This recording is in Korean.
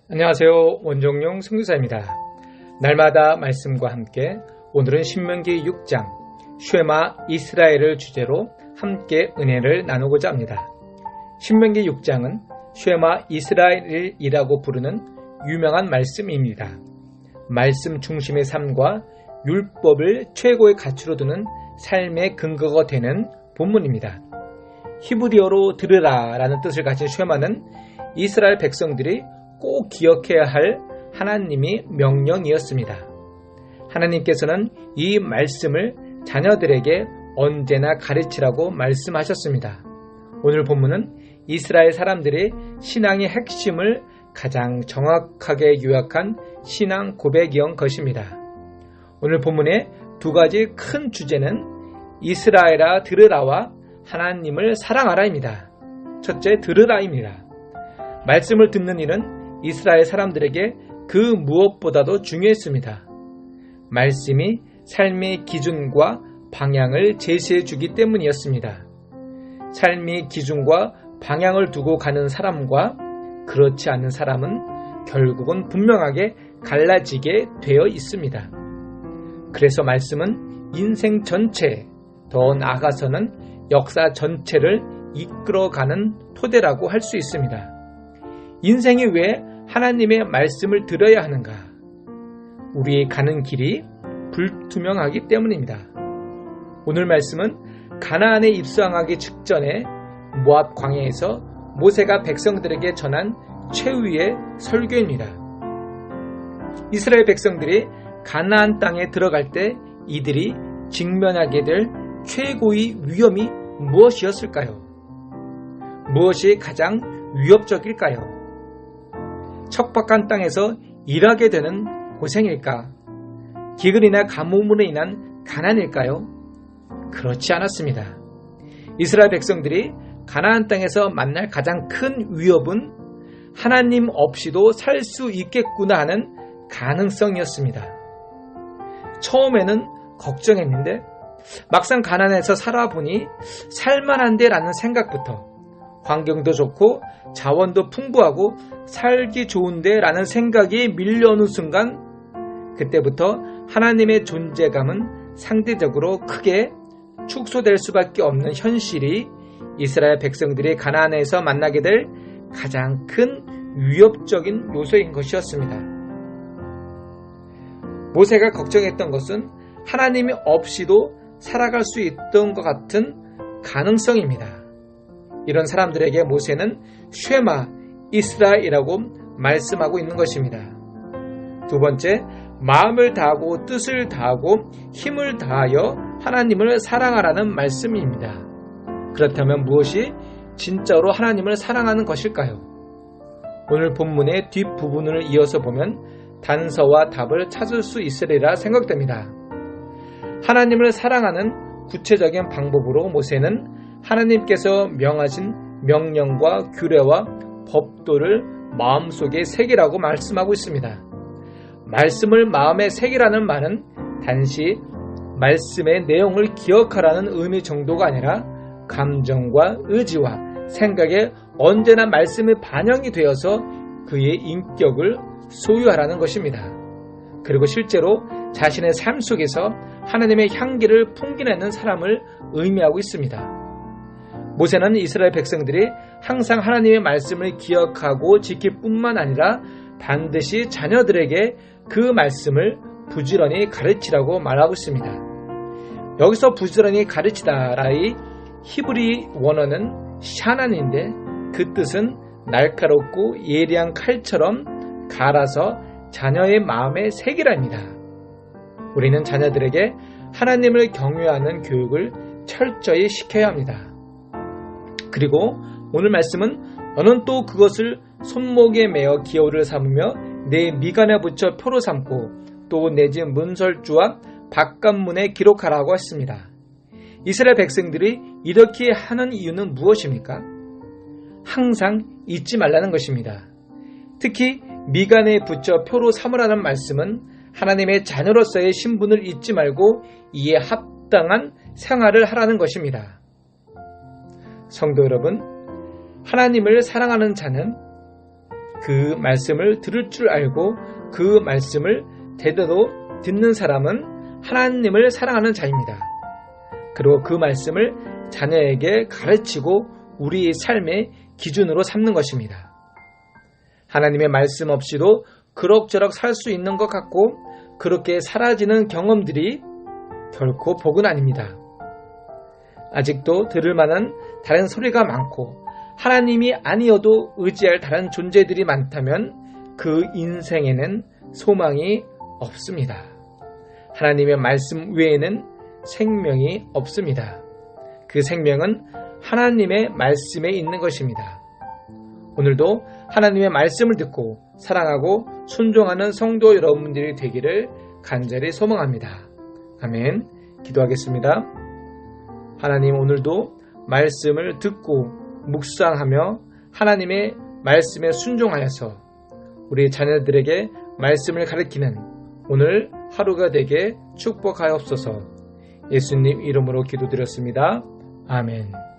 안녕하세요. 원종용 선교사입니다. 날마다 말씀과 함께 오늘은 신명기 6장 쉐마 이스라엘을 주제로 함께 은혜를 나누고자 합니다. 신명기 6장은 쉐마 이스라엘이라고 부르는 유명한 말씀입니다. 말씀 중심의 삶과 율법을 최고의 가치로 두는 삶의 근거가 되는 본문입니다. 히브리어로 들으라 라는 뜻을 가진 쉐마는 이스라엘 백성들이 꼭 기억해야 할 하나님의 명령이었습니다. 하나님께서는 이 말씀을 자녀들에게 언제나 가르치라고 말씀하셨습니다. 오늘 본문은 이스라엘 사람들의 신앙의 핵심을 가장 정확하게 요약한 신앙 고백이었던 것입니다. 오늘 본문의 두 가지 큰 주제는 이스라엘아 들으라와 하나님을 사랑하라입니다. 첫째, 들으라입니다. 말씀을 듣는 일은 이스라엘 사람들에게 그 무엇보다도 중요했습니다. 말씀이 삶의 기준과 방향을 제시해 주기 때문이었습니다. 삶의 기준과 방향을 두고 가는 사람과 그렇지 않은 사람은 결국은 분명하게 갈라지게 되어 있습니다. 그래서 말씀은 인생 전체, 더 나아가서는 역사 전체를 이끌어가는 토대라고 할 수 있습니다. 인생이 왜 하나님의 말씀을 들어야 하는가? 우리의 가는 길이 불투명하기 때문입니다. 오늘 말씀은 가나안에 입성하기 직전에 모압 광야에서 모세가 백성들에게 전한 최후의 설교입니다. 이스라엘 백성들이 가나안 땅에 들어갈 때 이들이 직면하게 될 최고의 위험이 무엇이었을까요? 무엇이 가장 위협적일까요? 척박한 땅에서 일하게 되는 고생일까? 기근이나 가뭄으로 인한 가난일까요? 그렇지 않았습니다. 이스라엘 백성들이 가나안 땅에서 만날 가장 큰 위협은 하나님 없이도 살 수 있겠구나 하는 가능성이었습니다. 처음에는 걱정했는데 막상 가나안에서 살아보니 살만한데 라는 생각부터 환경도 좋고 자원도 풍부하고 살기 좋은데 라는 생각이 밀려오는 순간 그때부터 하나님의 존재감은 상대적으로 크게 축소될 수밖에 없는 현실이 이스라엘 백성들이 가나안에서 만나게 될 가장 큰 위협적인 요소인 것이었습니다. 모세가 걱정했던 것은 하나님이 없이도 살아갈 수 있던 것 같은 가능성입니다. 이런 사람들에게 모세는 쉐마 이스라엘이라고 말씀하고 있는 것입니다. 두 번째, 마음을 다하고 뜻을 다하고 힘을 다하여 하나님을 사랑하라는 말씀입니다. 그렇다면 무엇이 진짜로 하나님을 사랑하는 것일까요? 오늘 본문의 뒷부분을 이어서 보면 단서와 답을 찾을 수 있으리라 생각됩니다. 하나님을 사랑하는 구체적인 방법으로 모세는 하나님께서 명하신 명령과 규례와 법도를 마음속에 새기라고 말씀하고 있습니다. 말씀을 마음에 새기라는 말은 단지 말씀의 내용을 기억하라는 의미 정도가 아니라 감정과 의지와 생각에 언제나 말씀이 반영이 되어서 그의 인격을 소유하라는 것입니다. 그리고 실제로 자신의 삶 속에서 하나님의 향기를 풍기내는 사람을 의미하고 있습니다. 모세는 이스라엘 백성들이 항상 하나님의 말씀을 기억하고 지킬 뿐만 아니라 반드시 자녀들에게 그 말씀을 부지런히 가르치라고 말하고 있습니다. 여기서 부지런히 가르치다라의 히브리 원어는 샤난인데 그 뜻은 날카롭고 예리한 칼처럼 갈아서 자녀의 마음에 새기라입니다. 우리는 자녀들에게 하나님을 경외하는 교육을 철저히 시켜야 합니다. 그리고 오늘 말씀은 너는 또 그것을 손목에 매어 기호를 삼으며 내 미간에 붙여 표로 삼고 또 내 집 문설주와 바깥문에 기록하라고 했습니다. 이스라엘 백성들이 이렇게 하는 이유는 무엇입니까? 항상 잊지 말라는 것입니다. 특히 미간에 붙여 표로 삼으라는 말씀은 하나님의 자녀로서의 신분을 잊지 말고 이에 합당한 생활을 하라는 것입니다. 성도 여러분, 하나님을 사랑하는 자는 그 말씀을 들을 줄 알고 그 말씀을 제대로 듣는 사람은 하나님을 사랑하는 자입니다. 그리고 그 말씀을 자녀에게 가르치고 우리의 삶의 기준으로 삼는 것입니다. 하나님의 말씀 없이도 그럭저럭 살 수 있는 것 같고 그렇게 사라지는 경험들이 결코 복은 아닙니다. 아직도 들을 만한 다른 소리가 많고 하나님이 아니어도 의지할 다른 존재들이 많다면 그 인생에는 소망이 없습니다. 하나님의 말씀 외에는 생명이 없습니다. 그 생명은 하나님의 말씀에 있는 것입니다. 오늘도 하나님의 말씀을 듣고 사랑하고 순종하는 성도 여러분들이 되기를 간절히 소망합니다. 아멘. 기도하겠습니다. 하나님, 오늘도 말씀을 듣고 묵상하며 하나님의 말씀에 순종하여서 우리 자녀들에게 말씀을 가르치는 오늘 하루가 되게 축복하옵소서. 예수님 이름으로 기도드렸습니다. 아멘.